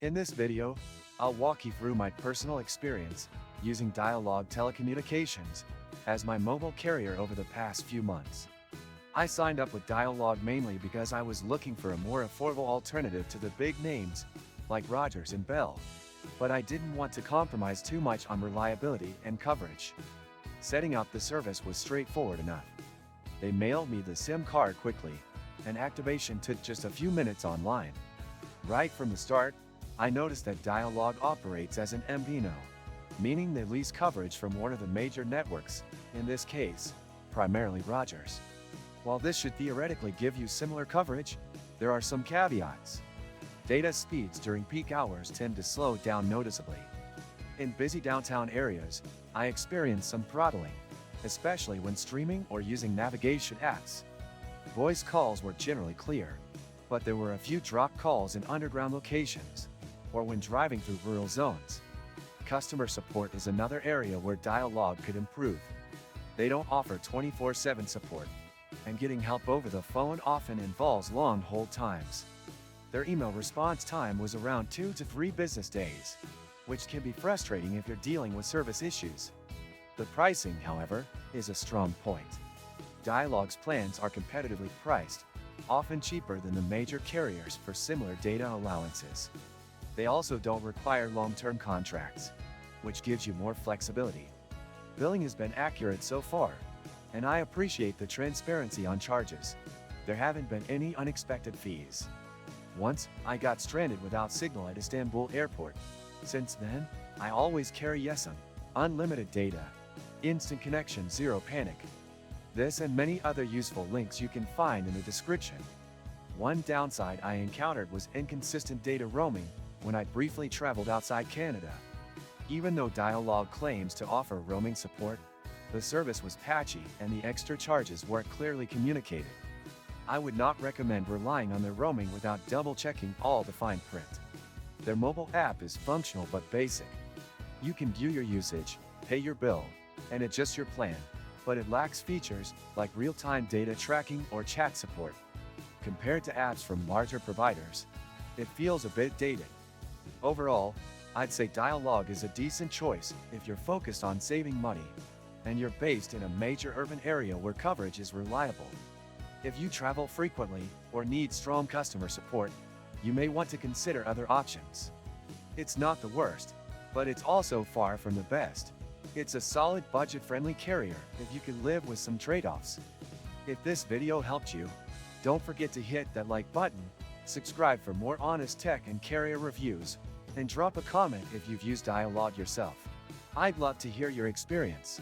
In this video, I'll walk you through my personal experience using Diallog Telecommunications as my mobile carrier over the past few months. I signed up with Diallog mainly because I was looking for a more affordable alternative to the big names like Rogers and Bell, but I didn't want to compromise too much on reliability and coverage. Setting up the service was straightforward enough. They mailed me the SIM card quickly, and activation took just a few minutes online. Right from the start, I noticed that Diallog operates as an MVNO, meaning they lease coverage from one of the major networks, in this case, primarily Rogers. While this should theoretically give you similar coverage, there are some caveats. Data speeds during peak hours tend to slow down noticeably. In busy downtown areas, I experienced some throttling, especially when streaming or using navigation apps. Voice calls were generally clear, but there were a few dropped calls in underground locations, or when driving through rural zones. Customer support is another area where Diallog could improve. They don't offer 24/7 support, and getting help over the phone often involves long hold times. Their email response time was around 2 to 3 business days, which can be frustrating if you're dealing with service issues. The pricing, however, is a strong point. Diallog's plans are competitively priced, often cheaper than the major carriers for similar data allowances. They also don't require long-term contracts, which gives you more flexibility. Billing has been accurate so far, and I appreciate the transparency on charges. There haven't been any unexpected fees. Once, I got stranded without signal at Istanbul airport. Since then, I always carry YESIM, unlimited data, instant connection, zero panic. This and many other useful links you can find in the description. One downside I encountered was inconsistent data roaming when I briefly traveled outside Canada. Even though Diallog claims to offer roaming support, the service was patchy and the extra charges weren't clearly communicated. I would not recommend relying on their roaming without double-checking all the fine print. Their mobile app is functional but basic. You can view your usage, pay your bill, and adjust your plan, but it lacks features like real-time data tracking or chat support. Compared to apps from larger providers, it feels a bit dated. Overall, I'd say Diallog is a decent choice if you're focused on saving money, and you're based in a major urban area where coverage is reliable. If you travel frequently or need strong customer support, you may want to consider other options. It's not the worst, but it's also far from the best. It's a solid budget-friendly carrier if you can live with some trade-offs. If this video helped you, don't forget to hit that like button, subscribe for more honest tech and carrier reviews, and drop a comment if you've used Diallog yourself. I'd love to hear your experience.